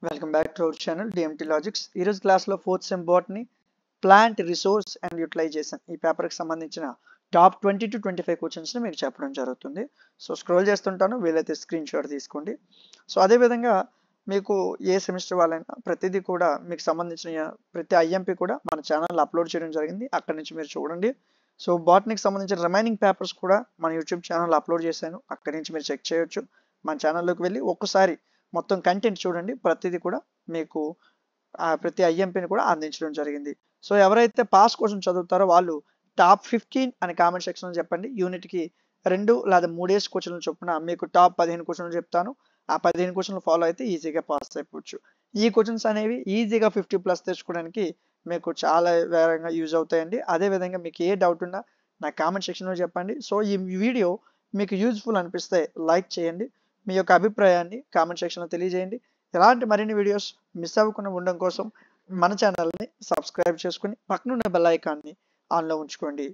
Welcome back to our channel DMT logics. ఈరోజు క్లాస్లో fourth sem botany plant resource and utilisation ఈ పేపర్కి సంబంధించిన టాప్ 20 to 25 క్వశ్చన్స్ని మీకు చెప్పడం జరుగుతుంది. సో స్క్రోల్ చేస్తుంటాను, వీలైతే స్క్రీన్ షాట్ తీసుకోండి. సో అదేవిధంగా మీకు ఏ సెమిస్టర్ వాళ్ళైనా ప్రతిదీ కూడా మీకు సంబంధించిన ప్రతి ఐఎంపీ కూడా మన ఛానల్లో అప్లోడ్ చేయడం జరిగింది. అక్కడి నుంచి మీరు చూడండి. సో బాట్నికి సంబంధించిన రిమైనింగ్ పేపర్స్ కూడా మన యూట్యూబ్ ఛానల్లో అప్లోడ్ చేశాను, అక్కడి నుంచి మీరు చెక్ చేయొచ్చు. మన ఛానల్లోకి వెళ్ళి ఒక్కసారి మొత్తం కంటెంట్ చూడండి, ప్రతిదీ కూడా మీకు ప్రతి ఐఎంపీని కూడా అందించడం జరిగింది. సో ఎవరైతే పాస్ కోసం చదువుతారో వాళ్ళు టాప్ 15 అని కామెంట్ సెక్షన్లో చెప్పండి. యూనిట్కి 2 లేదా 3 క్వశ్చన్లు చొప్పున మీకు టాప్ 15 క్వశ్చన్లు చెప్తాను. ఆ 15 క్వశ్చన్లు ఫాలో అయితే ఈజీగా పాస్ అయిపోవచ్చు. ఈ క్వశ్చన్స్ అనేవి ఈజీగా 50+ తెచ్చుకోవడానికి మీకు చాలా వేరంగా యూజ్ అవుతాయండి. అదేవిధంగా మీకు ఏ డౌట్ ఉన్నా నా కామెంట్ సెక్షన్లో చెప్పండి. సో ఈ వీడియో మీకు యూజ్ఫుల్ అనిపిస్తే లైక్ చేయండి, మీ యొక్క అభిప్రాయాన్ని కామెంట్ సెక్షన్లో తెలియజేయండి. ఇలాంటి మరిన్ని వీడియోస్ మిస్ అవ్వకుండా ఉండడం కోసం మన ఛానల్ని సబ్స్క్రైబ్ చేసుకుని పక్కనున్న బెల్ ఐకాన్ని ఆన్లో ఉంచుకోండి.